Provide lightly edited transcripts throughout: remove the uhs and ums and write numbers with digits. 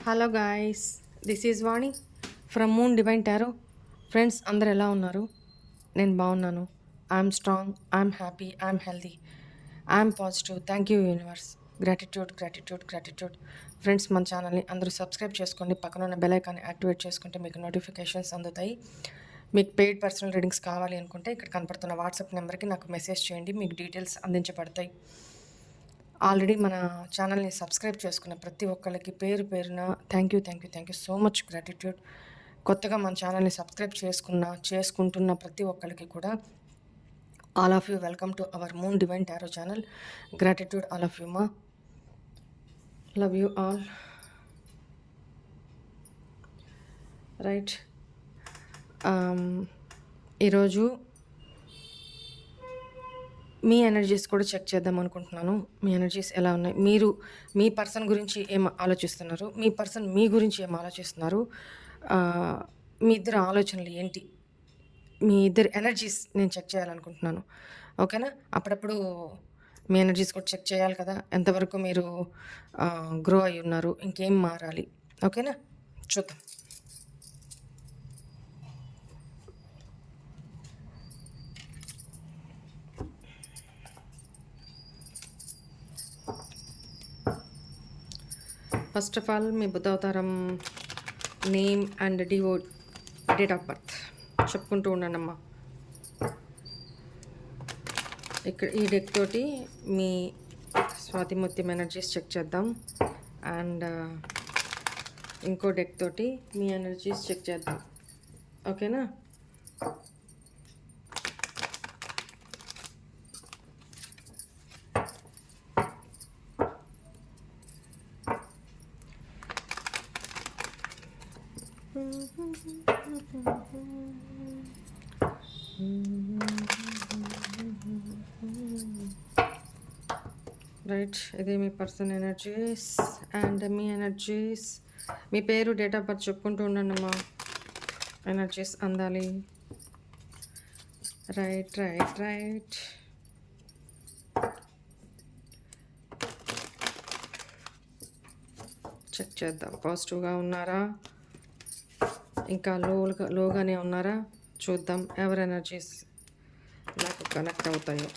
Hello guys, this is Vani from moon Divine tarot. Friends అందరు ఎలా ఉన్నారు? నేను బాగున్నాను. I'm strong, I'm happy, I'm healthy, I'm positive. Thank you universe. Gratitude gratitude gratitude. Friends, మన ఛానల్ని అందరూ subscribe చేసుకోండి. పక్కన ఉన్న బెల్ ఐకాన్ని యాక్టివేట్ చేసుకుంటే మీకు నోటిఫికేషన్స్ అందుతాయి. మీకు పెయిడ్ పర్సనల్ రీడింగ్స్ కావాలి అనుకుంటే ఇక్కడ కనపడుతున్న వాట్సాప్ నెంబర్కి నాకు మెసేజ్ చేయండి, మీకు డీటెయిల్స్ అందించబడతాయి. ఆల్రెడీ మన ఛానల్ని సబ్స్క్రైబ్ చేసుకున్న ప్రతి ఒక్కరికి పేరు పేరున thank you so much gratitude. కొత్తగా మన ఛానల్ని సబ్స్క్రైబ్ చేసుకుంటున్న ప్రతి ఒక్కరికి కూడా all of you welcome to our Moon Divine Tarot channel. Gratitude all of you మా. Love you all. రైట్, ఈరోజు మీ ఎనర్జీస్ కూడా చెక్ చేద్దాం అనుకుంటున్నాను. మీ ఎనర్జీస్ ఎలా ఉన్నాయి? మీరు మీ పర్సన్ గురించి ఏం ఆలోచిస్తున్నారు? మీ పర్సన్ మీ గురించి ఏం ఆలోచిస్తున్నారు? మీ ఇద్దరు ఆలోచనలు ఏంటి? మీ ఇద్దరు ఎనర్జీస్ నేను చెక్ చేయాలనుకుంటున్నాను. ఓకేనా? అప్పుడప్పుడు మీ ఎనర్జీస్ కూడా చెక్ చేయాలి కదా, ఎంతవరకు మీరు గ్రో అయి ఉన్నారు, ఇంకేం మారాలి. ఓకేనా? చూద్దాం. ఫస్ట్ ఆఫ్ ఆల్ మీ బుద్ధ అవతారం name and date of birth చెప్పుకుంటూ ఉండండమ్మా. ఇక్కడ ఈ డెక్ తోటి మీ స్వాతిముత్యం ఎనర్జీస్ చెక్ చేద్దాం. అండ్ ఇంకో డెక్ తోటి మీ ఎనర్జీస్ చెక్ చేద్దాం. ఓకేనా? రైట్, ఇది మీ పర్సన్ ఎనర్జీస్ అండ్ మీ ఎనర్జీస్. మీ పేరు, డేట్ ఆఫ్ బర్త్ చెప్పుకుంటూ ఉండండి అమ్మా. ఎనర్జీస్ అందాలి. Right right right. చెక్ చేద్దాం. పాజిటివ్గా ఉన్నారా, ఇంకా లోగానే ఉన్నారా? చూద్దాం ఎవరి ఎనర్జీస్ నాకు కనెక్ట్ అవుతాయో.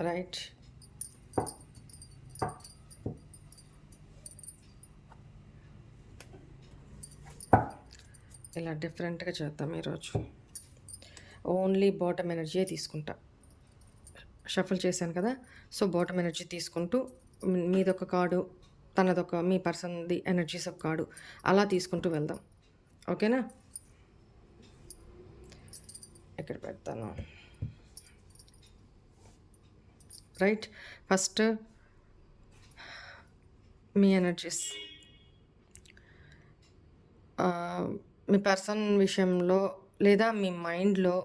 రైట్, ఇలా డిఫరెంట్గా చేద్దాం ఈరోజు. ఓన్లీ బాటమ్ ఎనర్జీ తీసుకుంటా. షఫల్ చేశాను కదా, సో బాటమ్ ఎనర్జీ తీసుకుంటూ మీదొక కార్డు, తనదొక, మీ పర్సన్ది ఎనర్జీస్ ఒక కార్డు, అలా తీసుకుంటూ వెళ్దాం. ఓకేనా? ఇక్కడ పెడతాను. రైట్, ఫస్ట్ మీ ఎనర్జీస్. మీ పర్సన్ విషయంలో లేదా మీ మైండ్లో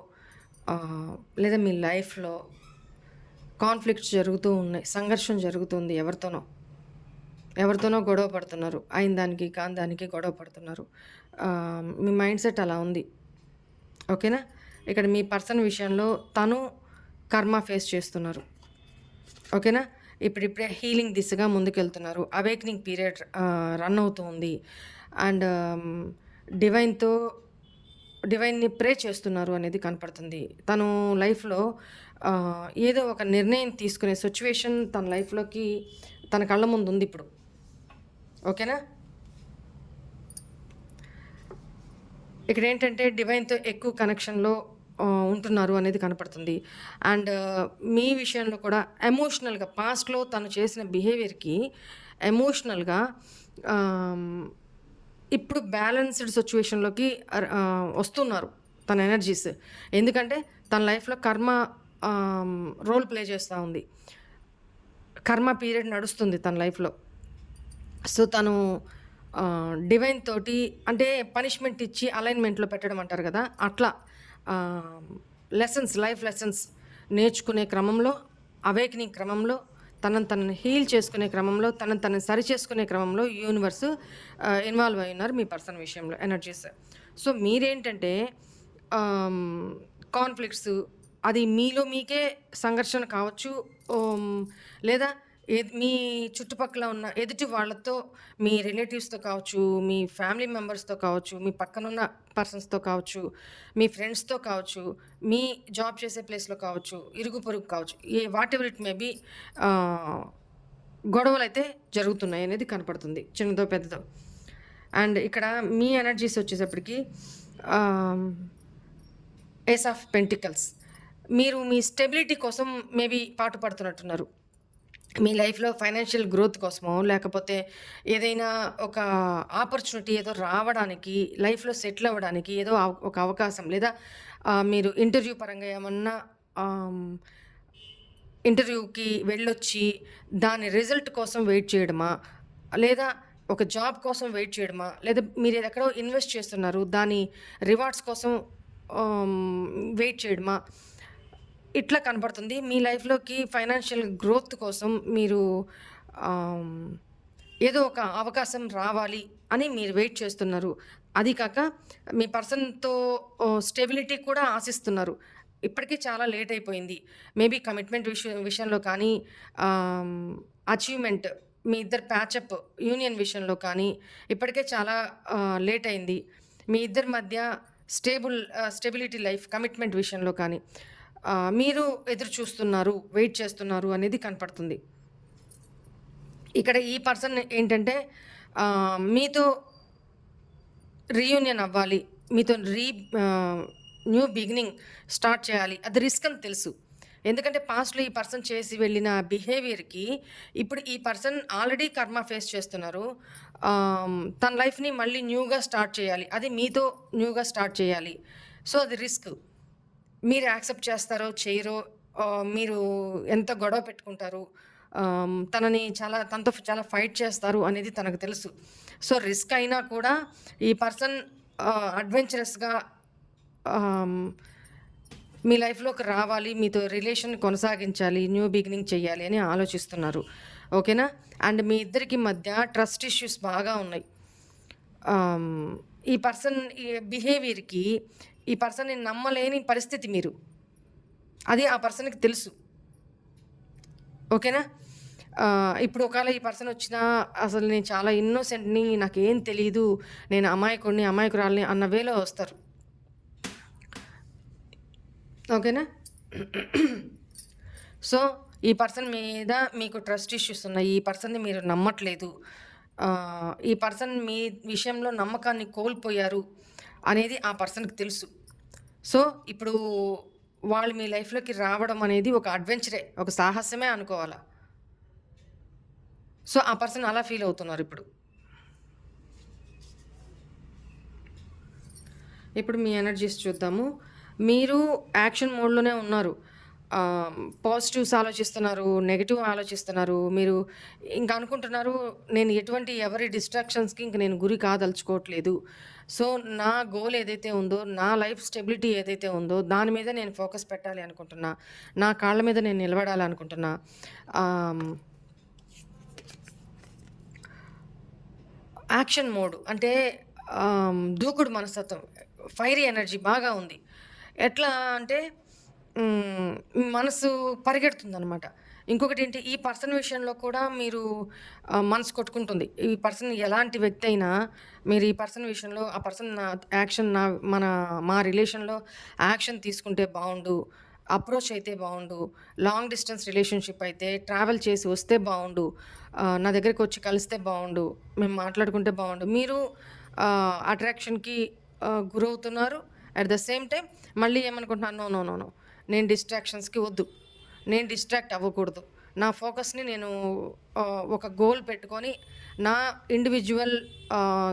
లేదా మీ లైఫ్లో కాన్ఫ్లిక్ట్స్ జరుగుతూ ఉన్నాయి, సంఘర్షణ జరుగుతుంది. ఎవరితోనో గొడవ పడుతున్నారు, అయిన దానికి కాని దానికి గొడవ పడుతున్నారు. మీ మైండ్ సెట్ అలా ఉంది. ఓకేనా? ఇక్కడ మీ పర్సన్ విషయంలో తను కర్మ ఫేస్ చేస్తున్నారు. ఓకేనా? ఇప్పుడిప్పుడే హీలింగ్ దిశగా ముందుకెళ్తున్నారు. అవేక్నింగ్ పీరియడ్ రన్ అవుతూ ఉంది. అండ్ డివైన్ని ప్రే చేస్తున్నారు అనేది కనపడుతుంది. తను లైఫ్లో ఏదో ఒక నిర్ణయం తీసుకునే సిచ్యువేషన్ తన లైఫ్లోకి తన కళ్ళ ముందు ఉంది ఇప్పుడు. ఓకేనా? ఇక్కడ ఏంటంటే డివైన్తో ఎక్కువ కనెక్షన్లో ఉంటున్నారు అనేది కనపడుతుంది. అండ్ మీ విషయంలో కూడా ఎమోషనల్గా పాస్ట్లో తను చేసిన బిహేవియర్కి ఎమోషనల్గా ఇప్పుడు బ్యాలెన్స్డ్ సిచ్యువేషన్లోకి వస్తున్నారు తన ఎనర్జీస్. ఎందుకంటే తన లైఫ్లో కర్మ రోల్ ప్లే చేస్తూ ఉంది. కర్మ పీరియడ్ నడుస్తుంది తన లైఫ్లో. సో తను డివైన్ తోటి, అంటే పనిష్మెంట్ ఇచ్చి అలైన్మెంట్లో పెట్టడం అంటారు కదా, అట్లా లైఫ్ లెసన్స్ నేర్చుకునే క్రమంలో, అవేక్నింగ్ క్రమంలో, తనని హీల్ చేసుకునే క్రమంలో, తనని సరి చేసుకునే క్రమంలో యూనివర్స్ ఇన్వాల్వ్ అయి ఉన్నారు మీ పర్సన్ విషయంలో ఎనర్జీస్. సో మీరేంటంటే కాన్ఫ్లిక్ట్స్, అది మీలో మీకే సంఘర్షణ కావచ్చు. హ్మ్. లేదా మీ చుట్టుపక్కల ఉన్న ఎదుటి వాళ్ళతో, మీ రిలేటివ్స్‌తో కావచ్చు, మీ ఫ్యామిలీ మెంబర్స్‌తో కావచ్చు, మీ పక్కనున్న పర్సన్స్‌తో కావచ్చు, మీ ఫ్రెండ్స్‌తో కావచ్చు, మీ జాబ్ చేసే ప్లేస్‌లో కావచ్చు, ఇరుగు పొరుగు కావచ్చు. వాటెవర్ ఇట్ మే బీ ఆహ్, గొడవలైతే జరుగుతున్నాయనేది కనపడుతుంది. చిన్నదో, పెద్దదో. అండ్ ఇక్కడ మీ ఎనర్జీస్ వచ్చేసప్పటికి ఆహ్, ఏస్ ఆఫ్ పెంటికల్స్. మీరు మీ స్టెబిలిటీ కోసం మేబీ పాటుపడుతున్నట్టున్నారు. మీ లైఫ్‌లో ఫైనాన్షియల్ గ్రోత్ కోసమో, లేకపోతే ఏదైనా ఒక ఆపర్చునిటీ ఏదో రావడానికి, లైఫ్‌లో సెటిల్ అవ్వడానికి ఏదో ఒక అవకాశం లేదా మీరు ఇంటర్వ్యూ పరంగా ఏమన్నా ఆహ్, ఇంటర్వ్యూకి వెళ్ళొచ్చి దాని రిజల్ట్ కోసం వెయిట్ చేయడమా? లేదా ఒక జాబ్ కోసం వెయిట్ చేయడమా? లేదా మీరెక్కడో ఇన్వెస్ట్ చేస్తున్నారు. దాని రివార్డ్స్ కోసం ఆహ్, వెయిట్ చేయడమా? ఇట్లా కనపడుతుంది. మీ లైఫ్‌లోకి ఫైనాన్షియల్ గ్రోత్ కోసం మీరు ఆహ్, ఏదో ఒక అవకాశం రావాలి అని మీరు వెయిట్ చేస్తున్నారు. అది కాక మీ పర్సన్‌తో స్టెబిలిటీ కూడా ఆశిస్తున్నారు. ఇప్పటికే చాలా లేట్ అయిపోయింది. మేబీ కమిట్మెంట్ విషయంలో కానీ, ఆహ్, అచీవ్‌మెంట్ మీ ఇద్దరు ప్యాచప్ యూనియన్ విషయంలో కానీ, ఇప్పటికే చాలా లేట్ అయింది. మీ ఇద్దరి మధ్య స్టెబిలిటీ లైఫ్ కమిట్మెంట్ విషయంలో కానీ, మీరు ఎదురు చూస్తున్నారు, వెయిట్ చేస్తున్నారు అనేది కనపడుతుంది. ఇక్కడ ఈ పర్సన్ ఏంటంటే మీతో రీయూనియన్ అవ్వాలి. మీతో న్యూ బిగినింగ్ స్టార్ట్ చేయాలి. అది రిస్క్ అని తెలుసు. ఎందుకంటే పాస్ట్‌లో ఈ పర్సన్ చేసి వెళ్ళిన బిహేవియర్‌కి ఇప్పుడు ఈ పర్సన్ ఆల్రెడీ కర్మ ఫేస్ చేస్తున్నారు. తన లైఫ్‌ని మళ్ళీ న్యూగా స్టార్ట్ చేయాలి. అది మీతో న్యూగా స్టార్ట్ చేయాలి. సో, అది రిస్క్. మీరు యాక్సెప్ట్ చేస్తారో, చెయ్యరో, మీరు ఎంత గొడవ పెట్టుకుంటారు, తనతో చాలా ఫైట్ చేస్తారు అనేది తనకు తెలుసు. సో, రిస్క్ అయినా కూడా ఈ పర్సన్ అడ్వెంచరస్‌గా ఆహ్, మీ లైఫ్‌లోకి రావాలి, మీతో రిలేషన్ కొనసాగించాలి, న్యూ బిగినింగ్ చేయాలి అని ఆలోచిస్తున్నారు. ఓకేనా? అండ్ మీ ఇద్దరికి మధ్య ట్రస్ట్ ఇష్యూస్ బాగా ఉన్నాయి. ఆహ్, ఈ పర్సన్ బిహేవియర్‌కి ఈ పర్సన్‌ని నమ్మలేని పరిస్థితి మీరు. అది ఆ పర్సన్‌కి తెలుసు. ఓకేనా? ఇప్పుడు ఒకవేళ ఈ పర్సన్ వచ్చినా అసలు నేను చాలా ఇన్నోసెంట్‌ని, నాకేం తెలీదు, నేను అమాయకుడిని, అమాయకురాలిని అన్న వేలో వస్తారు. ఓకేనా? సో, ఈ పర్సన్ మీద మీకు ట్రస్ట్ ఇష్యూస్ ఉన్నాయి. ఈ పర్సన్‌ని మీరు నమ్మట్లేదు. ఈ పర్సన్ మీ విషయంలో నమ్మకాన్ని కోల్పోయారు అనేది ఆ పర్సన్‌కి తెలుసు. సో, ఇప్పుడు వాళ్ళు మీ లైఫ్‌లోకి రావడం అనేది ఒక అడ్వెంచరే, ఒక సాహసమే అనుకోవాలా. సో, ఆ పర్సన్ అలా ఫీల్ అవుతున్నారిప్పుడు. ఇప్పుడు మీ ఎనర్జీస్ చూద్దాము. మీరు యాక్షన్ మోడ్‌లోనే ఉన్నారు. పాజిటివ్స్ ఆలోచిస్తున్నారు, నెగెటివ్ ఆలోచిస్తున్నారు. మీరు ఇంక అనుకుంటున్నారు, నేను ఎవరి డిస్ట్రాక్షన్స్‌కి ఇంక నేను గురి కాదలుచుకోవట్లేదు. సో, నా గోల్ ఏదైతే ఉందో, నా లైఫ్ స్టెబిలిటీ ఏదైతే ఉందో, దాని మీద నేను ఫోకస్ పెట్టాలి అనుకుంటున్నా. నా కాళ్ళ మీద నేను నిలబడాలనుకుంటున్నా. ఆహ్, యాక్షన్ మోడ్ అంటే దూకుడు మనస్తత్వం, ఫైరీ ఎనర్జీ బాగా ఉంది. ఎట్లా అంటే హ్మ్, మనసు పరిగెడుతుందనమాట. ఇంకొకటేంటి, ఈ పర్సన్ విషయంలో కూడా మీరు మనసు కొట్టుకుంటుంది. ఈ పర్సన్ ఎలాంటి వ్యక్తి అయినా మీరు ఈ పర్సన్ విషయంలో ఆ పర్సన్ యాక్షన్ మా రిలేషన్‌లో యాక్షన్ తీసుకుంటే బావుండు. అప్రోచ్ అయితే బావుండు. లాంగ్ డిస్టెన్స్ రిలేషన్‌షిప్ అయితే ట్రావెల్ చేసి వస్తే బావుండు. నా దగ్గరికొచ్చి కలిస్తే బావుండు. మేము మాట్లాడుకుంటే బావుండు. మీరు అట్రాక్షన్‌కి గురవుతున్నారు. అట్ ద సేమ్ టైమ్ మళ్ళీ ఏమనుకుంటున్నారు, నో, నో, నో, నో, నేను డిస్ట్రాక్షన్స్‌కి వద్దు. నేను డిస్ట్రాక్ట్ అవ్వకూడదు. నా ఫోకస్‌ని నేను ఒక గోల్ పెట్టుకొని, నా ఇండివిడ్యువల్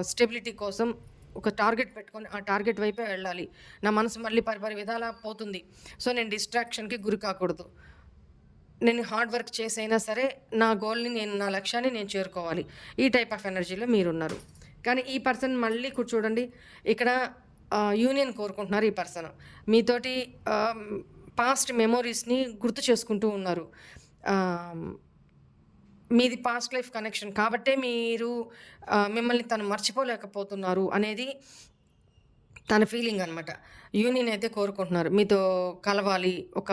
స్టెబిలిటీ కోసం ఒక టార్గెట్ పెట్టుకొని, ఆ టార్గెట్ వైపే వెళ్ళాలి. నా మనసు మళ్ళీ పరిపరి విధాలా పోతుంది. సో, నేను డిస్ట్రాక్షన్‌కి గురి కాకూడదు. నేను హార్డ్ వర్క్ చేసైనా సరే, నా లక్ష్యాన్ని నేను చేరుకోవాలి. ఈ టైప్ ఆఫ్ ఎనర్జీలో మీరున్నారు. కానీ ఈ పర్సన్ మళ్ళీ చూడండి, ఇక్కడ యూనియన్ కోరుకుంటున్నారు ఈ పర్సన్. మీతోటి పాస్ట్ మెమోరీస్‌ని గుర్తు చేసుకుంటూ ఉన్నారు. ఆహ్, మీది పాస్ట్ లైఫ్ కనెక్షన్ కాబట్టే మిమ్మల్ని తను మర్చిపోలేకపోతున్నారు అనేది తన ఫీలింగ్ అనమాట. యూనియన్ అయితే కోరుకుంటున్నారు. మీతో కలవాలి. ఒక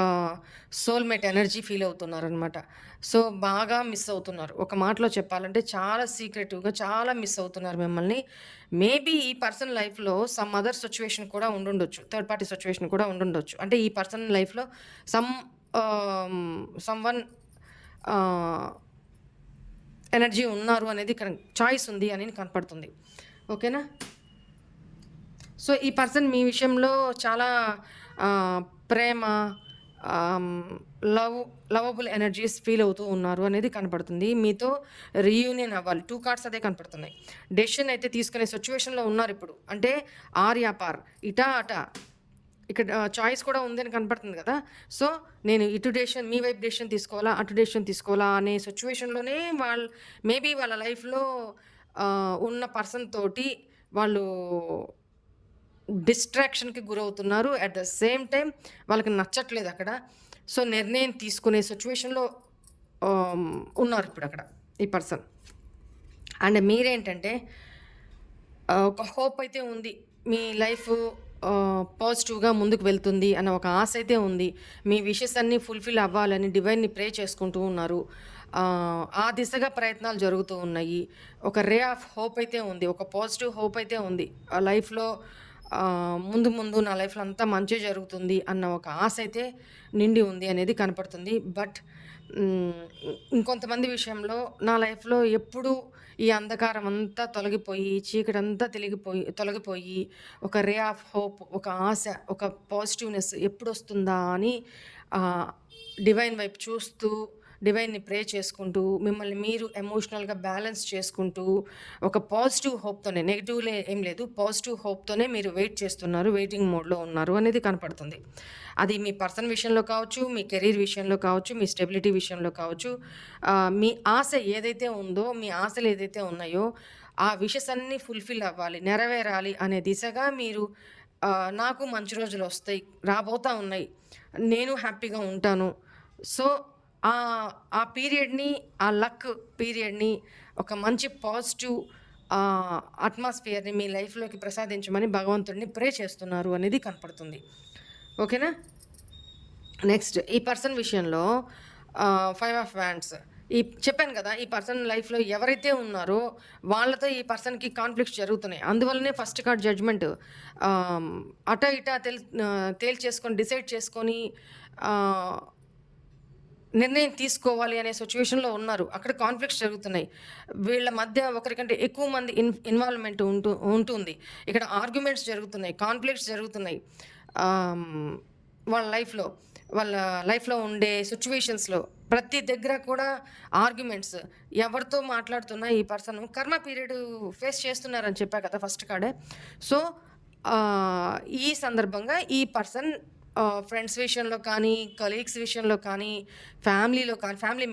సోల్‌మేట్ ఎనర్జీ ఫీల్ అవుతున్నారనమాట. సో, బాగా మిస్ అవుతున్నారు. ఒక మాటలో చెప్పాలంటే చాలా సీక్రెటివ్‌గా చాలా మిస్ అవుతున్నారు మిమ్మల్ని. మేబీ ఈ పర్సన్ లైఫ్‌లో సమ్ అదర్ సిట్యుయేషన్ కూడా ఉండుండొచ్చు. థర్డ్ పార్టీ సిట్యుయేషన్ కూడా ఉండుండొచ్చు. అంటే ఈ పర్సన్ లైఫ్‌లో సమ్ సమ్‌వన్ ఆహ్, ఎనర్జీ ఉన్నారు అనేది ఇక్కడ చాయిస్ ఉంది అని కనపడుతుంది. ఓకేనా? సో, ఈ పర్సన్ మీ విషయంలో చాలా ఆహ్, ప్రేమ, ఆహ్, లవ్ లవబుల్ ఎనర్జీస్ ఫీల్ అవుతూ ఉన్నారు అనేది కనపడుతుంది. మీతో రీయూనియన్ అవ్వాలి. 2 కార్డ్స్ అదే కనపడుతున్నాయి. డెసిషన్ అయితే తీసుకునే సిట్యుయేషన్‌లో ఉన్నారిప్పుడు. అంటే ఆర్ యా పార్. ఇటా, అటా. ఇక్కడ చాయిస్ కూడా ఉందని కనపడుతుంది కదా! సో, నేను ఇటు డెసిషన్ మీ వైపు డెసిషన్ తీసుకోవాలా? అటు డెసిషన్ తీసుకోవాలా? అనే సిట్యుయేషన్‌లోనే మేబీ వాళ్ళ లైఫ్‌లో ఉన్న పర్సన్ తోటి వాళ్ళు డిస్ట్రాక్షన్‌కి గురవుతున్నారు. అట్ ద సేమ్ టైమ్ వాళ్ళకి నచ్చట్లేదు అక్కడ. సో, నిర్ణయం తీసుకునే సిట్యుయేషన్‌లో ఆహ్, ఉన్నారిప్పుడక్కడ ఈ పర్సన్. అండ్ మీరేంటంటే ఒక హోప్ అయితే ఉంది. మీ లైఫ్ పాజిటివ్‌గా ముందుకు వెళ్తుంది అన్న ఒక ఆశ అయితే ఉంది. మీ విషెస్ అన్నీ ఫుల్‌ఫిల్ అవ్వాలని డివైన్‌ని ప్రే చేసుకుంటూ ఉన్నారు. ఆ దిశగా ప్రయత్నాలు జరుగుతూ ఉన్నాయి. ఒక రే ఆఫ్ హోప్ అయితే ఉంది. ఒక పాజిటివ్ హోప్ అయితే ఉంది. లైఫ్‌లో ముందు ముందు నా లైఫ్‌లో అంతా మంచే జరుగుతుంది అన్న ఒక ఆశ అయితే నిండి ఉంది అనేది కనపడుతుంది. బట్ హ్మ్, ఇంకొంతమంది విషయంలో నా లైఫ్‌లో ఎప్పుడూ ఈ అంధకారం అంతా తొలగిపోయి, చీకటంతా తొలగిపోయి, ఒక రే ఆఫ్ హోప్, ఒక ఆశ, ఒక పాజిటివ్‌నెస్ ఎప్పుడొస్తుందా అని ఆహ్, డివైన్ వైపు చూస్తూ, డివైన్‌ని ప్రే చేసుకుంటూ, మిమ్మల్ని మీరు ఎమోషనల్‌గా బ్యాలెన్స్ చేసుకుంటూ, ఒక పాజిటివ్ హోప్‌తోనే నెగెటివ్‌లే ఏం లేదు. పాజిటివ్ హోప్‌తోనే మీరు వెయిట్ చేస్తున్నారు. వెయిటింగ్ మోడ్‌లో ఉన్నారు అనేది కనపడుతుంది. అది మీ పర్సన్ విషయంలో కావచ్చు, మీ కెరీర్ విషయంలో కావచ్చు, మీ స్టెబిలిటీ విషయంలో కావచ్చు. మీ ఆశ ఏదైతే ఉందో, మీ ఆశలు ఏదైతే ఉన్నాయో, ఆ విషెస్ అన్నీ ఫుల్‌ఫిల్ అవ్వాలి, నెరవేరాలి అనే దిశగా మీరు నాకు మంచి రోజులొస్తాయి, రాబోతా ఉన్నాయి. నేను హ్యాపీగా ఉంటాను. సో, ఆ పీరియడ్‌ని, ఆ లక్ పీరియడ్‌ని ఒక మంచి పాజిటివ్ అట్మాస్ఫియర్‌ని మీ లైఫ్‌లోకి ప్రసాదించమని భగవంతుడిని ప్రే చేస్తున్నారు అనేది కనపడుతుంది. ఓకేనా? నెక్స్ట్ ఈ పర్సన్ విషయంలో 5 ఆఫ్ వ్యాండ్స్. చెప్పాను కదా! ఈ పర్సన్ లైఫ్‌లో ఎవరైతే ఉన్నారో వాళ్ళతో ఈ పర్సన్‌కి కాన్‌ఫ్లిక్ట్స్ జరుగుతున్నాయి. అందువల్లనే ఫస్ట్ కార్డ్ జడ్జ్‌మెంట్. ఆహ్, అటా ఇటా తేల్చేసుకొని డిసైడ్ చేసుకొని ఆహ్, నిర్ణయం తీసుకోవాలి అనే సిట్యుయేషన్‌లో ఉన్నారు. అక్కడ కాన్‌ఫ్లిక్ట్స్ జరుగుతున్నాయి. వీళ్ళ మధ్య ఒకరికంటే ఎక్కువ మంది ఇన్వాల్వ్‌మెంట్ ఉంటుంది. ఇక్కడ ఆర్గ్యుమెంట్స్ జరుగుతున్నాయి. కాన్‌ఫ్లిక్ట్స్ జరుగుతున్నాయి. ఆహ్, వాళ్ళ లైఫ్‌లో. వాళ్ళ లైఫ్‌లో ఉండే సిట్యుయేషన్స్‌లో ప్రతి దగ్గర కూడా ఆర్గ్యుమెంట్స్. ఎవరితో మాట్లాడుతున్నా ఈ పర్సన్ కర్మ పీరియడ్ ఫేస్ చేస్తున్నారని చెప్పా కదా! ఫస్ట్ కార్డే. సో, ఈ సందర్భంగా ఈ పర్సన్ ఫ్రెండ్స్ విషయంలో కానీ, కలీగ్స్ విషయంలో కానీ, ఫ్యామిలీ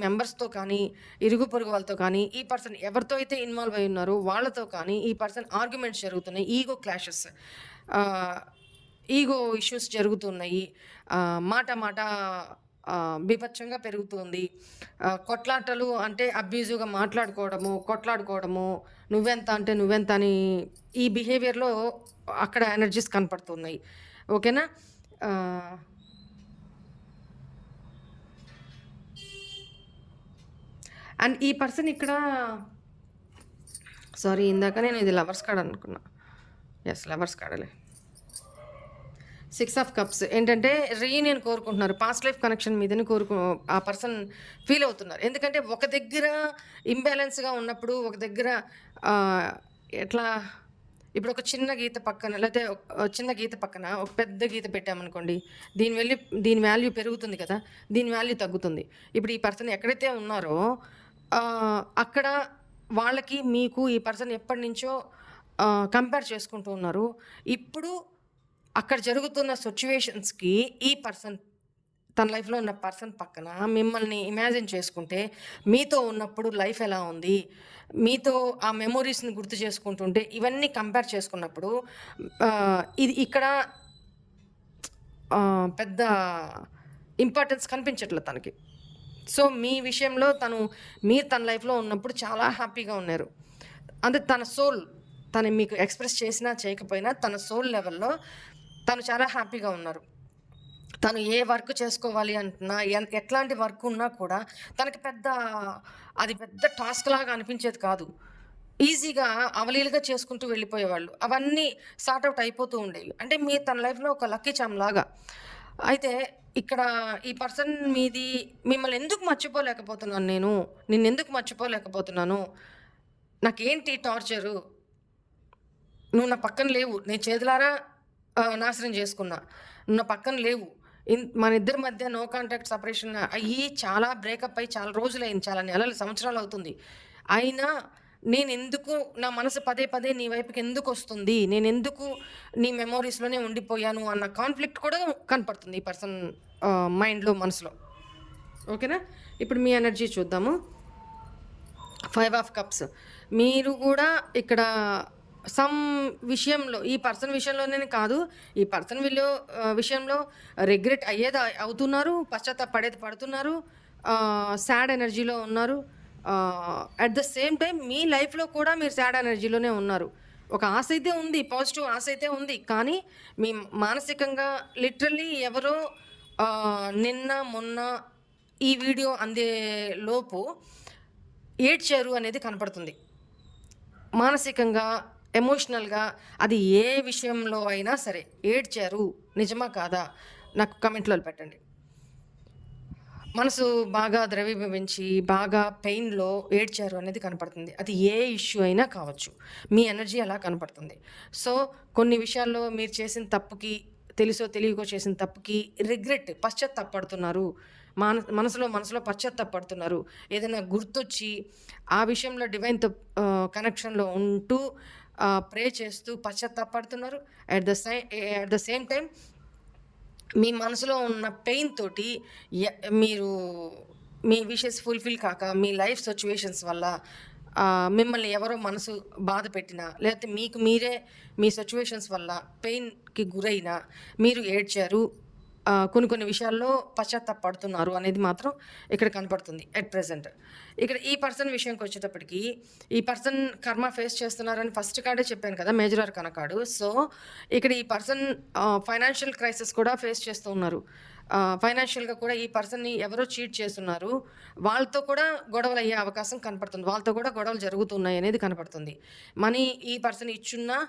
మెంబర్స్‌తో కానీ, ఇరుగు పొరుగు వాళ్ళతో కానీ, ఈ పర్సన్ ఎవరితో అయితే ఇన్వాల్వ్ అయ్యి ఉన్నారో వాళ్ళతో కానీ, ఈ పర్సన్ ఆర్గ్యుమెంట్స్ జరుగుతున్నాయి. Ego clashes. ఆహ్, ఈగో ఇష్యూస్ జరుగుతున్నాయి. మాట బీభత్సంగా పెరుగుతుంది. కొట్లాటలు అంటే అబ్యూజివ్‌గా మాట్లాడుకోవడము, కొట్లాడుకోవడము, నువ్వెంత అంటే నువ్వెంత అని ఈ బిహేవియర్‌లో అక్కడ ఎనర్జీస్ కనపడుతున్నాయి. ఓకేనా? ఆహ్, అండ్ ఈ పర్సన్ ఇక్కడ సారీ, ఇందాక నేను ఇది లవర్స్ కార్డ్ అనుకున్నా. యెస్, లవర్స్ కార్డేలే. 6 ఆఫ్ కప్స్ ఏంటంటే రీయూనియన్ కోరుకుంటున్నారు. పాస్ట్ లైఫ్ కనెక్షన్ మీదని ఆ పర్సన్ ఫీల్ అవుతున్నారు. ఎందుకంటే ఒక దగ్గర ఇంబాలెన్స్‌గా ఉన్నప్పుడు, ఒక దగ్గర ఆహ్, ఎట్లా ఇప్పుడు ఒక చిన్న గీత పక్కన లేతే చిన్న గీత పక్కన ఒక పెద్ద గీత పెట్టామనుకోండి. దీని వాల్యూ పెరుగుతుంది కదా! దీని వాల్యూ తగ్గుతుంది. ఇప్పుడు ఈ పర్సన్ ఎక్కడైతే ఉన్నారో అక్కడ వాళ్ళకి, మీకు ఈ పర్సన్ ఎప్పటినుంచో కంపేర్ చేసుకుంటూ ఉన్నారు. ఇప్పుడు అక్కడ జరుగుతున్న సిట్యుయేషన్స్‌కి ఈ పర్సన్, తన లైఫ్‌లో ఉన్న పర్సన్ పక్కన మిమ్మల్ని ఇమాజిన్ చేసుకుంటే, మీతో ఉన్నప్పుడు లైఫ్ ఎలా ఉంది? మీతో ఆ మెమోరీస్‌ని గుర్తు చేసుకుంటుంటే, ఇవన్నీ కంపేర్ చేసుకున్నప్పుడు ఇది ఇక్కడ పెద్ద ఇంపార్టెన్స్ కనిపించట్లేదు తనకి. సో, మీ విషయంలో మీరు తన లైఫ్‌లో ఉన్నప్పుడు చాలా హ్యాపీగా ఉన్నారు. అంటే తన సోల్ తను మీకు ఎక్స్‌ప్రెస్ చేసినా, చేయకపోయినా తన సోల్ లెవెల్‌లో తను చాలా హ్యాపీగా ఉన్నారు. తను ఏ వర్క్ చేసుకోవాలి అంటున్నా, ఎట్లాంటి వర్క్ ఉన్నా కూడా తనకి అది పెద్ద టాస్క్‌లాగా అనిపించేది కాదు. ఈజీగా అవలీలగా చేసుకుంటూ వెళ్ళిపోయేవాళ్ళు. అవన్నీ సార్ట్ ఔట్ అయిపోతూ ఉండేవి. అంటే తన లైఫ్‌లో ఒక లక్కీ చార్మ్ లాగా. అయితే ఇక్కడ ఈ పర్సన్ మిమ్మల్ని ఎందుకు మర్చిపోలేకపోతున్నాను నేను? నిన్నెందుకు మర్చిపోలేకపోతున్నాను? నాకేంటి టార్చరు? నువ్వు నా పక్కన లేవు. నేను చేతులారా నాశనం చేసుకున్నా. నువ్వు నా పక్కన లేవు. మనిద్దరి మధ్య నో కాంటాక్ట్ సెపరేషన్ అయ్యి చాలా బ్రేకప్ అయ్యి చాలా రోజులయింది. చాలా నెలలు, సంవత్సరాలవుతుంది. అయినా నేనెందుకు నా మనసు పదే పదే నీ వైపుకెందుకొస్తుంది? నేనెందుకు నీ మెమోరీస్‌లోనే ఉండిపోయాను అన్న కాన్‌ఫ్లిక్ట్ కూడా కనపడుతుంది ఈ పర్సన్ మైండ్‌లో, మనసులో. ఓకేనా? ఇప్పుడు మీ ఎనర్జీ చూద్దాము. 5 ఆఫ్ కప్స్. మీరు కూడా ఇక్కడ సమ్ విషయంలో ఈ పర్సన్ విషయంలోనే కాదు, ఈ పర్సన్ విషయంలో రిగ్రెట్ అవుతున్నారు, పశ్చాత్తాపపడేది పడుతున్నారు, సాడ్ ఎనర్జీలో ఉన్నారు. అట్ ద సేమ్ టైమ్ మీ లైఫ్‌లో కూడా మీరు సాడ్ ఎనర్జీలోనే ఉన్నారు. ఒక ఆశ అయితే ఉంది, పాజిటివ్ ఆశ అయితే ఉంది. కానీ మీ మానసికంగా లిటరల్లీ ఎవరో నిన్న, మొన్న ఈ వీడియో అందే లోపు ఏడ్చారు అనేది కనపడుతుంది. మానసికంగా, ఎమోషనల్‌గా అది ఏ విషయంలో అయినా సరే ఏడ్చారు. నిజమా కాదా? నాకు కామెంట్‌లలో పెట్టండి. మనసు బాగా ద్రవీభవించి, బాగా పెయిన్‌లో ఏడ్చారు అనేది కనపడుతుంది. అది ఏ ఇష్యూ అయినా కావచ్చు. మీ ఎనర్జీ అలా కనపడుతుంది. సో, కొన్ని విషయాల్లో మీరు చేసిన తప్పుకి, తెలుసో తెలియకో చేసిన తప్పుకి రిగ్రెట్, పశ్చాత్తాపపడుతున్నారు. మనసులో పశ్చాత్తాపపడుతున్నారు. ఏదైనా గుర్తొచ్చి, ఆ విషయంలో డివైన్‌తో కనెక్షన్‌లో ఉంటూ, ప్రే చేస్తూ పశ్చాత్తాపపడుతున్నారు. అట్ ద సేమ్ టైమ్ మీ మనసులో ఉన్న పెయిన్ తోటి మీరు మీ విషెస్ ఫుల్‌ఫిల్ కాక, మీ లైఫ్ సిట్యుయేషన్స్ వల్ల మిమ్మల్ని ఎవరో మనసు బాధ పెట్టినా, లేకపోతే మీకు మీరే మీ సిట్యుయేషన్స్ వల్ల పెయిన్‌కి గురైనా, మీరు ఏడ్చారు. కొన్ని విషయాల్లో పశ్చాత్తాపపడుతున్నారు అనేది మాత్రం ఇక్కడ కనపడుతుంది ఎట్ ప్రెజెంట్. ఇక్కడ ఈ పర్సన్ విషయంకొచ్చేటప్పటికి, ఈ పర్సన్ కర్మ ఫేస్ చేస్తున్నారని ఫస్ట్ కార్డే చెప్పాను కదా! Major arcana card. సో, ఇక్కడ ఈ పర్సన్ ఫైనాన్షియల్ క్రైసిస్ కూడా ఫేస్ చేస్తూ ఉన్నారు. ఫైనాన్షియల్‌గా కూడా ఈ పర్సన్‌ని ఎవరో చీట్ చేస్తున్నారు. వాళ్ళతో కూడా గొడవలయ్యే అవకాశం కనపడుతుంది. వాళ్ళతో కూడా గొడవలు జరుగుతున్నాయనేది కనపడుతుంది. మనీ ఈ పర్సన్ ఇచ్చున్నా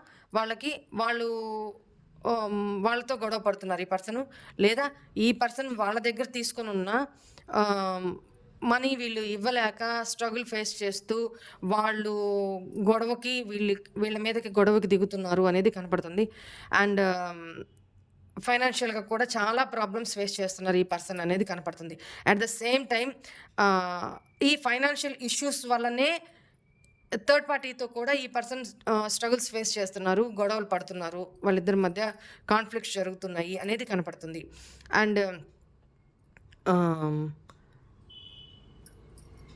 వాళ్ళతో గొడవ పడుతున్నారు ఈ పర్సను. లేదా ఈ పర్సన్ వాళ్ళ దగ్గర తీసుకొనున్న మనీ వీళ్ళు ఇవ్వలేక స్ట్రగుల్ ఫేస్ చేస్తూ వాళ్ళు వీళ్ళ మీదకి గొడవకి దిగుతున్నారు అనేది కనపడుతుంది. అండ్ ఫైనాన్షియల్‌గా కూడా చాలా ప్రాబ్లమ్స్ ఫేస్ చేస్తున్నారు ఈ పర్సన్ అనేది కనపడుతుంది. అట్ ద సేమ్ టైమ్ ఈ ఫైనాన్షియల్ ఇష్యూస్ వల్లనే థర్డ్ పార్టీతో కూడా ఈ పర్సన్ స్ట్రగుల్స్ ఫేస్ చేస్తున్నారు. గొడవలు పడుతున్నారు. వాళ్ళిద్దరి మధ్య కాన్‌ఫ్లిక్ట్స్ జరుగుతున్నాయి అనేది కనపడుతుంది. అండ్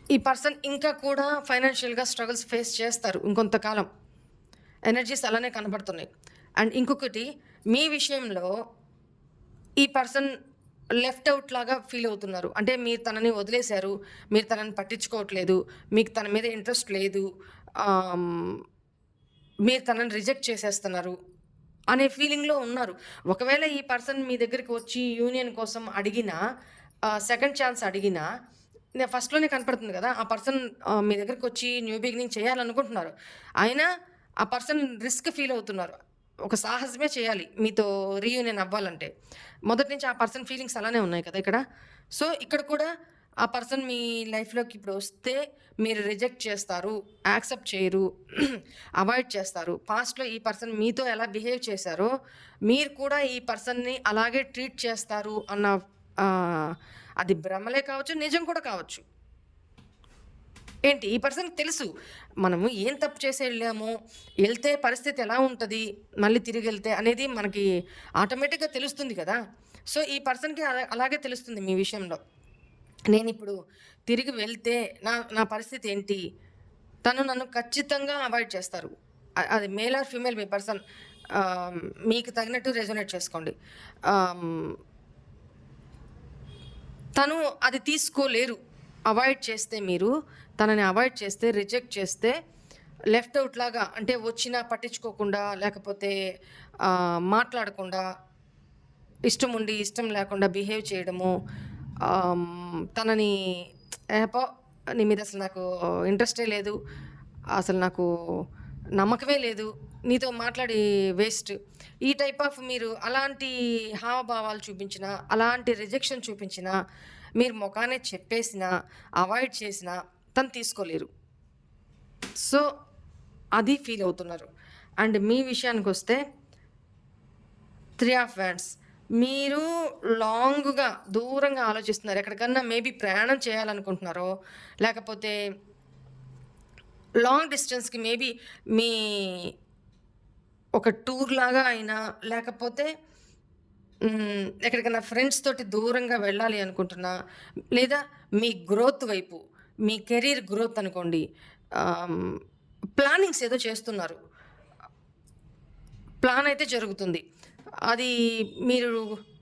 ఈ పర్సన్ ఇంకా కూడా ఫైనాన్షియల్‌గా స్ట్రగుల్స్ ఫేస్ చేస్తారు ఇంకొంతకాలం. ఎనర్జీస్ అలానే కనపడుతున్నాయి. అండ్ ఇంకొకటి, మీ విషయంలో ఈ పర్సన్ లెఫ్ట్ ఔట్ లాగా ఫీల్ అవుతున్నారు. అంటే మీరు తనని వదిలేశారు. మీరు తనని పట్టించుకోవట్లేదు. మీకు తన మీద ఇంట్రెస్ట్ లేదు. మీరు తనని రిజెక్ట్ చేసేస్తున్నారు అనే ఫీలింగ్‌లో ఉన్నారు. ఒకవేళ ఈ పర్సన్ మీ దగ్గరికి వచ్చి యూనియన్ కోసం అడిగినా, సెకండ్ ఛాన్స్ అడిగినా, ఫస్ట్‌లోనే కనపడుతుంది కదా! ఆ పర్సన్ మీ దగ్గరకొచ్చి న్యూ బిగినింగ్ చేయాలనుకుంటున్నారు. అయినా ఆ పర్సన్ రిస్క్ ఫీల్ అవుతున్నారు. ఒక సాహసమే చేయాలి మీతో రీయూనియన్ అవ్వాలంటే. మొదటి నుంచి ఆ పర్సన్ ఫీలింగ్స్ అలానే ఉన్నాయి కదా ఇక్కడ. సో, ఇక్కడ కూడా ఆ పర్సన్ మీ లైఫ్‌లోకి ఇప్పుడు వస్తే మీరు రిజెక్ట్ చేస్తారు, యాక్సెప్ట్ చేయరు, అవాయిడ్ చేస్తారు. పాస్ట్‌లో ఈ పర్సన్ మీతో ఎలా బిహేవ్ చేశారో, మీరు కూడా ఈ పర్సన్‌ని అలాగే ట్రీట్ చేస్తారు అన్న అది భ్రమలే కావచ్చు, నిజం కూడా కావచ్చు. ఈ పర్సన్‌కి తెలుసు. మనము ఏం తప్పు చేసి ఎళ్ళాము, ఎళ్తే పరిస్థితి ఎలా ఉంటది, మళ్ళీ తిరిగెళ్తే అనేది మనకి ఆటోమేటిక్‌గా తెలుస్తుంది కదా! సో, ఈ పర్సన్‌కి అలాగే తెలుస్తుంది మీ విషయంలో. నేనిప్పుడు తిరిగి వెళ్తే నా పరిస్థితి ఏంటి? తను నన్ను ఖచ్చితంగా అవాయిడ్ చేస్తారు. అది male or female me person మీకు తగినట్టు రెజొనేట్ చేసుకోండి. ఆహ్, తను అది తీసుకోలేరు. అవాయిడ్ చేస్తే తనని అవాయిడ్ చేస్తే, రిజెక్ట్ చేస్తే లెఫ్ట్ ఔట్ లాగా అంటే వచ్చినా పట్టించుకోకుండా, లేకపోతే మాట్లాడకుండా, ఇష్టం ఉండి, ఇష్టం లేకుండా బిహేవ్ చేయడము. తనని పో నీ మీద అసలు నాకు ఇంట్రెస్టే లేదు. అసలు నాకు నమ్మకమే లేదు. నీతో మాట్లాడి వేస్ట్. ఈ టైప్ ఆఫ్ మీరు అలాంటి హావభావాలు చూపించినా, అలాంటి రిజెక్షన్ చూపించినా, మీరు మొఖానే చెప్పేసినా, అవాయిడ్ చేసినా తను తీసుకోలేరు. సో, అది ఫీల్ అవుతున్నారు. అండ్ మీ విషయానికొస్తే 3 ఆఫ్ వ్యాండ్స్. మీరు లాంగ్‌గా, దూరంగా ఆలోచిస్తున్నారు. ఎక్కడికన్నా మేబీ ప్రయాణం చేయాలనుకుంటున్నారో, లేకపోతే లాంగ్ డిస్టెన్స్‌కి మేబీ మీ ఒక టూర్ లాగా అయినా, లేకపోతే ఎక్కడికన్నా ఫ్రెండ్స్ తోటి దూరంగా వెళ్ళాలి అనుకుంటున్నా, లేదా మీ గ్రోత్ వైపు, మీ కెరీర్ గ్రోత్ అనుకోండి. ఆహ్, ప్లానింగ్స్ ఏదో చేస్తున్నారు. ప్లాన్ అయితే జరుగుతుంది. అది మీరు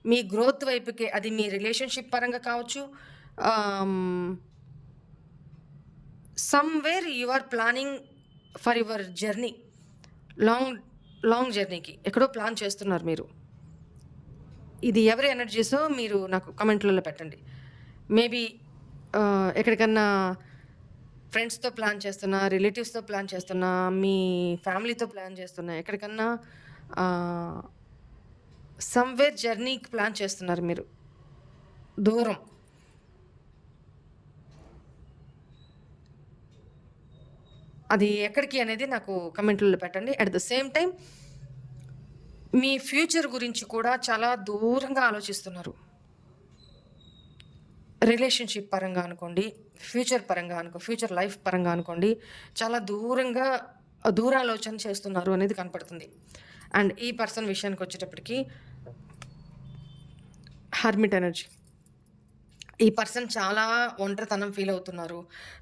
మీ గ్రోత్ వైపుకే, అది మీ రిలేషన్‌షిప్ పరంగా కావచ్చు. Ah, somewhere you are planning for your journey. Long long జర్నీకి ఎక్కడో ప్లాన్ చేస్తున్నారు మీరు. ఇది ఎవరి ఎనర్జీసో మీరు నాకు కామెంట్‌లలో పెట్టండి. మేబీ ఎక్కడికన్నా ఫ్రెండ్స్‌తో ప్లాన్ చేస్తున్నా, రిలేటివ్స్‌తో ప్లాన్ చేస్తున్నా, మీ ఫ్యామిలీతో ప్లాన్ చేస్తున్నా, ఎక్కడికన్నా ఆహ్, సమ్‌వేర్ జర్నీకి ప్లాన్ చేస్తున్నారు మీరు. దూరం. అది ఎక్కడికి అనేది నాకు కామెంట్‌లలో పెట్టండి. At the same time me future గురించి కూడా చాలా దూరంగా ఆలోచిస్తున్నారు. రిలేషన్‌షిప్ పరంగా అనుకోండి, ఫ్యూచర్ లైఫ్ పరంగా అనుకోండి, చాలా దూరంగా దూరాలోచన చేస్తున్నారు అనేది కనపడుతుంది. అండ్ ఈ పర్సన్ విషయానికొచ్చేటప్పటికి హర్మిట్ ఎనర్జీ. ఈ పర్సన్ చాలా ఒంటరితనం ఫీల్ అవుతున్నారు.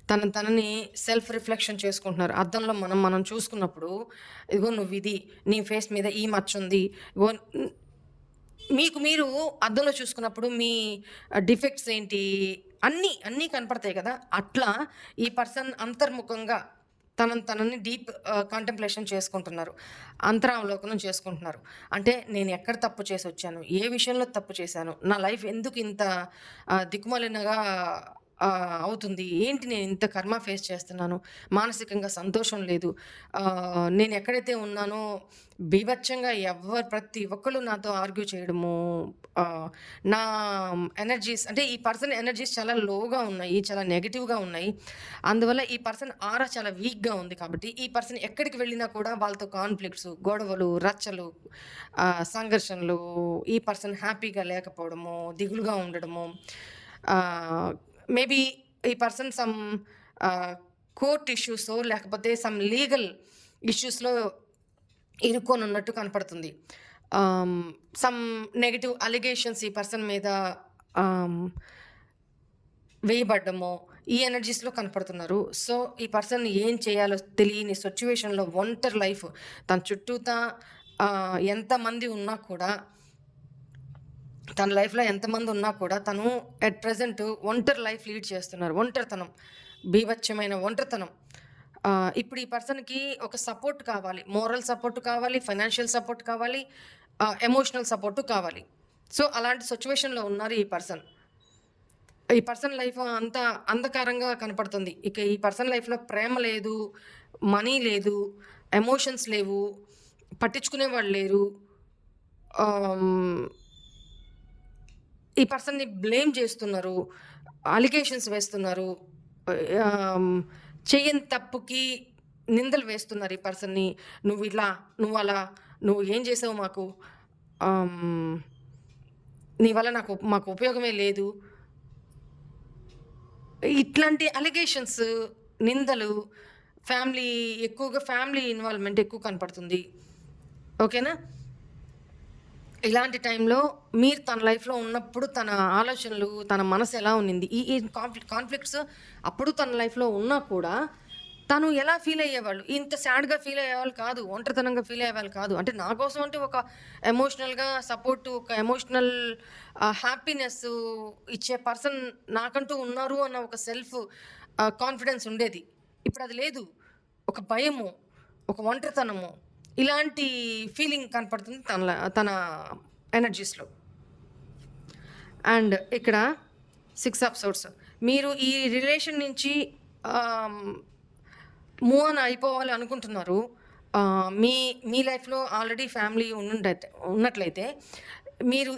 తనని సెల్ఫ్ రిఫ్లెక్షన్ చేసుకుంటున్నారు. అద్దంలో మనం చూసుకున్నప్పుడు, ఇదిగో నువ్విది, నీ ఫేస్ మీద ఈ మచ్చుంది. ఇగో మీకు మీరు అద్దంలో చూసుకున్నప్పుడు మీ డిఫెక్ట్స్ ఏంటి, అన్నీ కనపడతాయి కదా! అట్లా ఈ పర్సన్ అంతర్ముఖంగా తనని డీప్ కాంటెంప్లేషన్ చేసుకుంటున్నారు. అంతరావలోకనం చేసుకుంటున్నారు. అంటే నేను ఎక్కడ తప్పు చేసొచ్చాను? ఏ విషయంలో తప్పు చేశాను? నా లైఫ్ ఎందుకు ఇంత దిక్కుమాలినగా అవుతుంది? ఏంటి నేను ఇంత కర్మ ఫేస్ చేస్తున్నాను? మానసికంగా సంతోషం లేదు. నేను ఎక్కడైతే ఉన్నానో బీభత్సంగా ప్రతి ఒక్కళ్ళు నాతో ఆర్గ్యూ చేయడము, ఆహ్, నా ఎనర్జీస్ అంటే ఈ పర్సన్ ఎనర్జీస్ చాలా లోగా ఉన్నాయి. చాలా నెగెటివ్‌గా ఉన్నాయి. అందువల్ల ఈ పర్సన్ ఆరా చాలా వీక్‌గా ఉంది కాబట్టి, ఈ పర్సన్ ఎక్కడికి వెళ్ళినా కూడా వాళ్ళతో కాన్‌ఫ్లిక్ట్స్, గొడవలు, రచ్చలు, సంఘర్షణలు, ఈ పర్సన్ హ్యాపీగా లేకపోవడము, దిగులుగా ఉండడము, ఆహ్, మేబీ ఈ పర్సన్ సమ్ ఆహ్, కోర్ట్ ఇష్యూసో లేకపోతే సమ్ లీగల్ ఇష్యూస్‌లో ఇరుక్కొనున్నట్టు కనపడుతుంది. ఆహ్, సమ్ నెగెటివ్ అలిగేషన్స్ ఈ పర్సన్ మీద ఆహ్, వేయబడ్డమో, ఈ ఎనర్జీస్‌లో కనపడుతున్నారు. సో, ఈ పర్సన్ ఏం చేయాలో తెలియని సిట్యుయేషన్‌లో ఒంటరి లైఫ్. తన చుట్టూతా ఎంతమంది ఉన్నా కూడా, తన లైఫ్‌లో ఎంతమంది ఉన్నా కూడా తను ఎట్ ప్రెజెంట్ ఒంటరి లైఫ్ లీడ్ చేస్తున్నారు. ఒంటరితనం, బీభత్సమైన ఒంటరితనం. ఇప్పుడు ఈ పర్సన్‌కి ఒక సపోర్ట్ కావాలి. మోరల్ సపోర్ట్ కావాలి, ఫైనాన్షియల్ సపోర్ట్ కావాలి, ఎమోషనల్ సపోర్ట్ కావాలి. సో, అలాంటి సిట్యుయేషన్‌లో ఉన్నారు ఈ పర్సన్. ఈ పర్సన్ లైఫ్ అంతా అంధకారంగా కనపడుతుంది. ఇక ఈ పర్సన్ లైఫ్‌లో ప్రేమ లేదు, మనీ లేదు, ఎమోషన్స్ లేవు, పట్టించుకునేవాళ్ళు లేరు. ఆహ్, ఈ పర్సన్‌ని బ్లేమ్ చేస్తున్నారు. అలిగేషన్స్ వేస్తున్నారు. ఆహ్, చెయ్యని తప్పుకి నిందలు వేస్తున్నారు ఈ పర్సన్‌ని. నువ్విలా, నువ్వలా, నువ్వు ఏం చేసావు మాకు? ఆహ్, నీ వల్ల మాకు ఉపయోగమే లేదు. ఇట్లాంటి అలిగేషన్స్, నిందలు, ఎక్కువగా ఫ్యామిలీ ఇన్వాల్వ్‌మెంట్ ఎక్కువ కనపడుతుంది. ఓకేనా? ఇలాంటి టైంలో మీరు తన లైఫ్‌లో ఉన్నప్పుడు తన ఆలోచనలు, తన మనసు ఎలా ఉన్నింది? ఈ ఈ కాన్‌ఫ్లిక్ట్స్ అప్పుడు తన లైఫ్‌లో ఉన్నా కూడా తను ఎలా ఫీల్ అయ్యేవాళ్ళు? ఇంత సాడ్‌గా ఫీల్ అయ్యేవాళ్ళు కాదు. ఒంటరితనంగా ఫీల్ అయ్యేవాళ్ళు కాదు. అంటే నా కోసం అంటే ఒక ఎమోషనల్‌గా సపోర్ట్, ఒక ఎమోషనల్ హ్యాపీనెస్సు ఇచ్చే పర్సన్ నాకంటూ ఉన్నారు అన్న ఒక సెల్ఫ్ కాన్ఫిడెన్స్ ఉండేది. ఇప్పుడది లేదు. ఒక భయము, ఒక ఒంటరితనము, ఇలాంటి ఫీలింగ్ కనపడుతుంది తన ఎనర్జీస్‌లో. అండ్ ఇక్కడ 6 ఆఫ్ సోర్స్. మీరు ఈ రిలేషన్ నుంచి మూవ్ ఆన్ అయిపోవాలి అనుకుంటున్నారు. మీ మీ లైఫ్లో ఆల్రెడీ ఫ్యామిలీ ఉన్నట్లయితే మీరు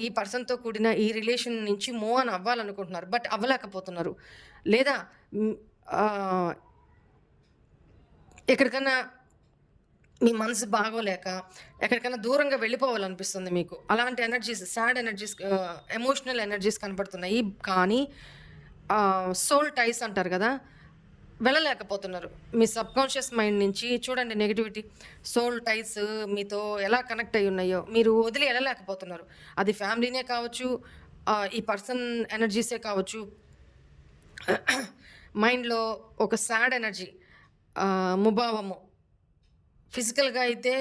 ఈ పర్సన్తో కూడిన ఈ రిలేషన్ నుంచి మూవ్ ఆన్ అవ్వాలనుకుంటున్నారు, బట్ అవ్వలేకపోతున్నారు. లేదా ఎక్కడికన్నా మీ మనసు బాగోలేక ఎక్కడికైనా దూరంగా వెళ్ళిపోవాలనిపిస్తుంది మీకు. అలాంటి energies, sad energies, emotional energies కనపడుతున్నాయి. కానీ సోల్ టైస్ అంటారు కదా, వెళ్ళలేకపోతున్నారు. మీ సబ్కాన్షియస్ మైండ్ నుంచి చూడండి నెగిటివిటీ, సోల్ టైస్ మీతో ఎలా కనెక్ట్ అయ్యి ఉన్నాయో మీరు వదిలి వెళ్ళలేకపోతున్నారు. అది ఫ్యామిలీనే కావచ్చు, ఈ పర్సన్ ఎనర్జీసే కావచ్చు. మైండ్లో ఒక సాడ్ ఎనర్జీ, ముభావము. ఫిజికల్గా అయితే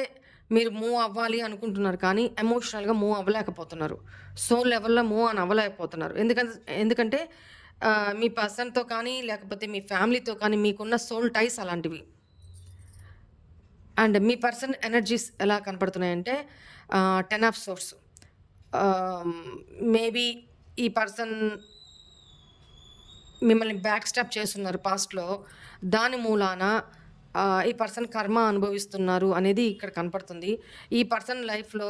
మీరు మూవ్ అవ్వాలి అనుకుంటున్నారు, కానీ ఎమోషనల్గా మూవ్ అవ్వలేకపోతున్నారు. సోల్ లెవెల్లో మూవ్ అని అవ్వలేకపోతున్నారు. ఎందుకంటే మీ పర్సన్తో కానీ లేకపోతే మీ ఫ్యామిలీతో కానీ మీకున్న సోల్ టైస్ అలాంటివి. అండ్ మీ పర్సన్ ఎనర్జీస్ ఎలా కనపడుతున్నాయంటే 10 ఆఫ్ సోర్స్. మేబీ ఈ పర్సన్ మిమ్మల్ని బ్యాక్ స్టాప్ చేస్తున్నారు పాస్ట్లో. దాని మూలాన ఈ పర్సన్ కర్మ అనుభవిస్తున్నారు అనేది ఇక్కడ కనపడుతుంది. ఈ పర్సన్ లైఫ్లో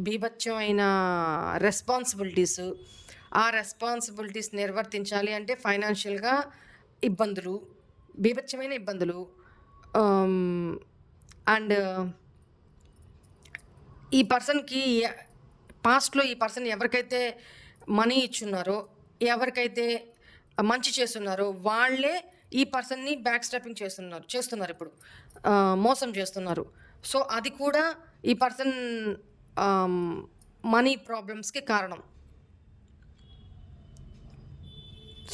బీభత్సమైన రెస్పాన్సిబిలిటీస్, ఆ రెస్పాన్సిబిలిటీస్ నిర్వర్తించాలి అంటే ఫైనాన్షియల్గా ఇబ్బందులు, బీభత్సమైన ఇబ్బందులు. అండ్ ఈ పర్సన్కి పాస్ట్లో ఈ పర్సన్ ఎవరికైతే మనీ ఇచ్చున్నారో, ఎవరికైతే మంచి చేస్తున్నారో వాళ్ళే ఈ పర్సన్ని బ్యాక్ స్టాపింగ్ చేస్తున్నారు ఇప్పుడు, మోసం చేస్తున్నారు. సో అది కూడా ఈ పర్సన్ మనీ ప్రాబ్లమ్స్కి కారణం.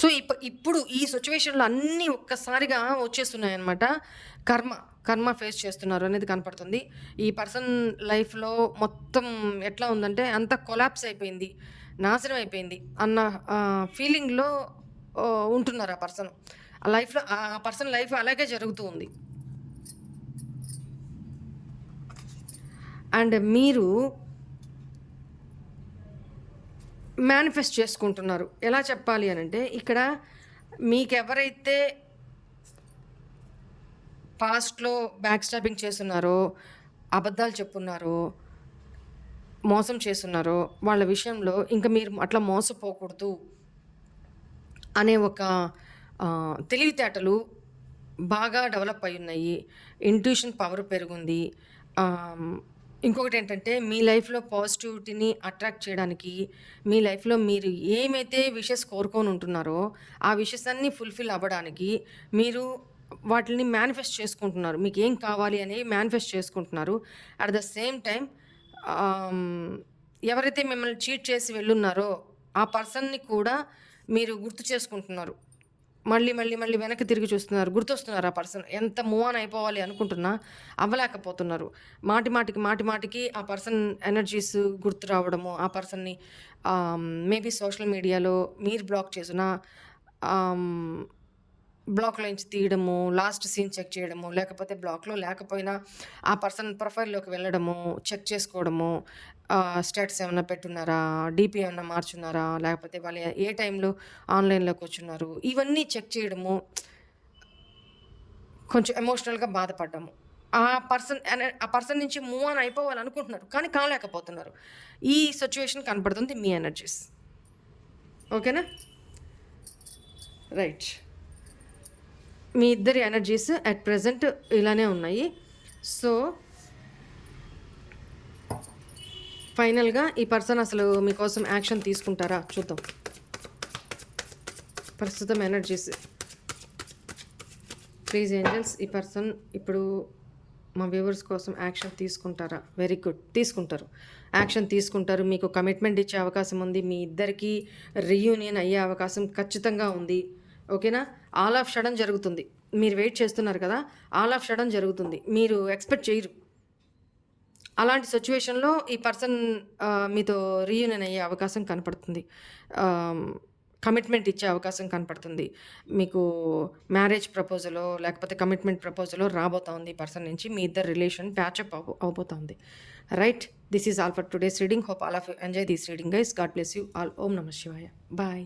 సో ఇప్పుడు ఈ సిచ్యువేషన్లో అన్నీ ఒక్కసారిగా వచ్చేస్తున్నాయి అన్నమాట. కర్మ ఫేస్ చేస్తున్నారు అనేది కనపడుతుంది. ఈ పర్సన్ లైఫ్లో మొత్తం ఎట్లా ఉందంటే అంత కొలాప్స్ అయిపోయింది, నాశనం అయిపోయింది అన్న ఫీలింగ్లో ఉంటున్నారు ఆ పర్సన్. ఆ పర్సన్ లైఫ్ అలాగే జరుగుతూ ఉంది. అండ్ మీరు మేనిఫెస్ట్ చేసుకుంటున్నారు. ఎలా చెప్పాలి అని అంటే, ఇక్కడ మీకెవరైతే పాస్ట్లో బ్యాక్ స్టాపింగ్ చేస్తున్నారో, అబద్ధాలు చెప్పున్నారో, మోసం చేస్తున్నారో వాళ్ళ విషయంలో ఇంకా మీరు అట్లా మోసపోకూడదు అనే ఒక తెలివితేటలు బాగా డెవలప్ అయి ఉన్నాయి. ఇంట్యూషన్ పవర్ పెరుగుంది. ఇంకొకటి ఏంటంటే, మీ లైఫ్లో పాజిటివిటీని అట్రాక్ట్ చేయడానికి, మీ లైఫ్లో మీరు ఏమైతే విషెస్ కోరుకొని ఉంటున్నారో ఆ విషెస్ అన్నీ ఫుల్ఫిల్ అవ్వడానికి మీరు వాటిని మేనిఫెస్ట్ చేసుకుంటున్నారు. మీకు ఏం కావాలి అనేవి మేనిఫెస్ట్ చేసుకుంటున్నారు. అట్ ద సేమ్ టైం ఎవరైతే మిమ్మల్ని చీట్ చేసి వెళ్ళున్నారో ఆ పర్సన్ని కూడా మీరు గుర్తు చేసుకుంటున్నారు. మళ్ళీ వెనక్కి తిరిగి చూస్తున్నారు, గుర్తొస్తున్నారు ఆ పర్సన్. ఎంత మూవ్ ఆన్ అయిపోవాలి అనుకుంటున్నా అవ్వలేకపోతున్నారు. మాటిమాటికి ఆ పర్సన్ ఎనర్జీస్ గుర్తు రావడము, ఆ పర్సన్ని మేబీ సోషల్ మీడియాలో మీరు బ్లాక్ చేసిన బ్లాక్లో నుంచి తీయడము, లాస్ట్ సీన్ చెక్ చేయడము, లేకపోతే బ్లాక్లో లేకపోయినా ఆ పర్సన్ ప్రొఫైల్లోకి వెళ్ళడము, చెక్ చేసుకోవడము, స్టేటస్ ఏమన్నా పెట్టున్నారా, డీపీ ఏమన్నా మార్చున్నారా, లేకపోతే వాళ్ళు ఏ టైంలో ఆన్లైన్లోకి వచ్చున్నారు, ఇవన్నీ చెక్ చేయడము, కొంచెం ఎమోషనల్గా బాధపడ్డాము. ఆ పర్సన్ నుంచి మూవ్ ఆన్ అయిపోవాలనుకుంటున్నారు, కానీ కాలేకపోతున్నారు. ఈ సిచ్యువేషన్ కనపడుతుంది మీ ఎనర్జీస్. ఓకేనా? రైట్. మీ ఇద్దరి ఎనర్జీస్ అట్ ప్రెజెంట్ ఇలానే ఉన్నాయి. సో ఫైనల్గా ఈ పర్సన్ అసలు మీకోసం యాక్షన్ తీసుకుంటారా చూద్దాం. ప్రస్తుతం ఎనర్జీస్, ప్లీజ్ ఏంజల్స్, ఈ పర్సన్ ఇప్పుడు మా వ్యూవర్స్ కోసం యాక్షన్ తీసుకుంటారా? వెరీ గుడ్, తీసుకుంటారు. యాక్షన్ తీసుకుంటారు. మీకు కమిట్మెంట్ ఇచ్చే అవకాశం ఉంది. మీ ఇద్దరికి రీయూనియన్ అయ్యే అవకాశం ఖచ్చితంగా ఉంది. ఓకేనా? ఆల్ ఆఫ్ సడన్ జరుగుతుంది. మీరు వెయిట్ చేస్తున్నారు కదా, ఆల్ ఆఫ్ సడన్ జరుగుతుంది. మీరు ఎక్స్పెక్ట్ చేయరు. అలాంటి సిచ్యువేషన్లో ఈ పర్సన్ మీతో రీయూనియన్ అయ్యే అవకాశం కనపడుతుంది. కమిట్మెంట్ ఇచ్చే అవకాశం కనపడుతుంది. మీకు మ్యారేజ్ ప్రపోజలో లేకపోతే కమిట్మెంట్ ప్రపోజలో రాబోతోంది ఈ పర్సన్ నుంచి. మీ ఇద్దరి రిలేషన్ ప్యాచప్ అవ్వబోతోంది. Right. This is all for today's reading. Hope all of you enjoy this reading guys. God bless you all. ఓం నమః శివాయ. బాయ్.